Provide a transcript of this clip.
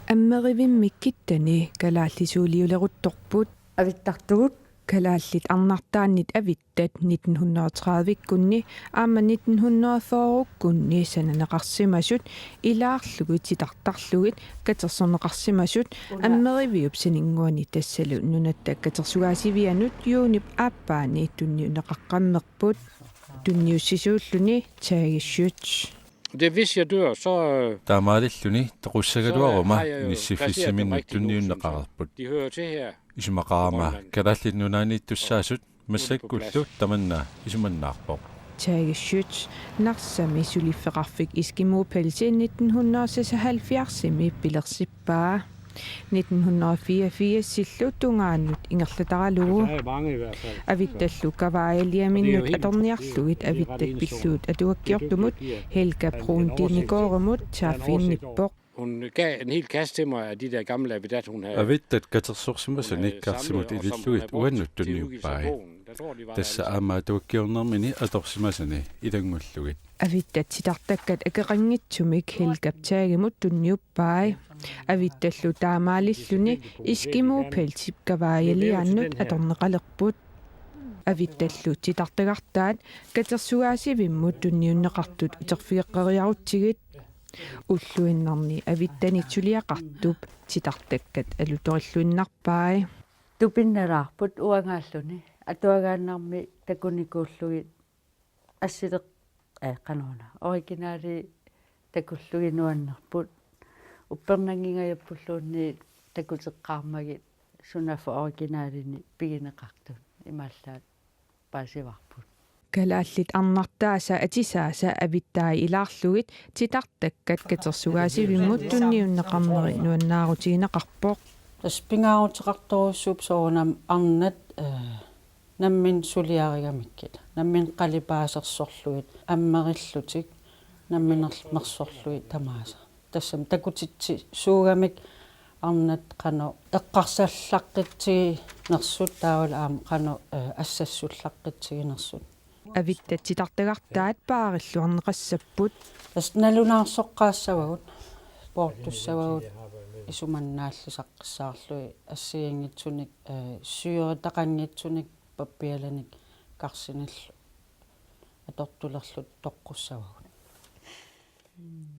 Аммеривиммиккиттани калааллисуулиулерутторпут авиттартугут калааллит арнартааннит авиттат 1930-виккунни аама 1940-уккунни сананеқарсимасут илаарлугит титартарлугит катерсорнеқарсимасут аммеривиуп синингуани тассалу нунатта катерсугаасивианут юунип ааппаани тунниунеқаққаммерпут тунниуссисууллуни таагиссуут. Det hvis jeg dør, så таамаалиллуни тоқуссагалуарума ниссиффиссиминнут тунниуннеқарерпут de hører til her. исумақарама калааллиннунаанниттуссаасут массаккуллу таманна исуманнаарпоқ Taagissuut narsami sulifeqarfik iskimuupalsi 1976 pilersippaa 1984 sillu tungaannut ingerlataralugu Der er mange i hvert fald. avittallu kavaaliaminnut atorniarlugit avittat pilluut atuakkiortumut Helga Brun Dinikoorumut taafiinnippoq Hun gav en hel kasse til mig af de der gamle abidat, hun havde. авиттат катерсорсимасаник карсимут илиллуит тунниуппаи тасса аамаатуаккиорнэрмини аторсимасани илангуллугит avittat sitartakkat akeqanngitsumik Helgap taagimut tunniuppai avittallu taamaalilluni iskimuupalsip kavaaliaannut atorneqalerput avittallu sitartagartaat katersugaasivimmut tunniunneqartut uterfigeqqeriarutsigit уллуиннарни авиттанитсулиақартуп титартаккат алуториллуиннарпаа тупинналаарпут уангааллуни атуагааннарми такуникууллугит ассилеқ канона оригинаали такуллугинуаннарпут уппернангингаяппуллуунни такутеққармагит сунафа оригинаалини пигинеқартун имааллаат паасиварпут калааллит арнартааса атисааса авиттаи илаарлугит титартаккат катерсугаасивиммут тунниуннеқарнери нуаннаарутигинеқарпоқ таспингаарутеқарторуссууп соонам арнат наммин сулиаригамиккит наммин қалипаасерсорлуит аммериллутик намминермерсорлуит тамааса тассам такутитси суугамик арнат қано эққарсаллаққитсиги нерсут таавала аама қано ассассуллаққитсигинерсут авиттат титартагартаат паариллуарнеқассаппут тас налунаарсоққаассавагут портуссавагут исуманнааллисаққиссаарлуи ассигингитсуник сюретақангитсуник паппиаланик карсиналлу атортулерлут тоққуссавагут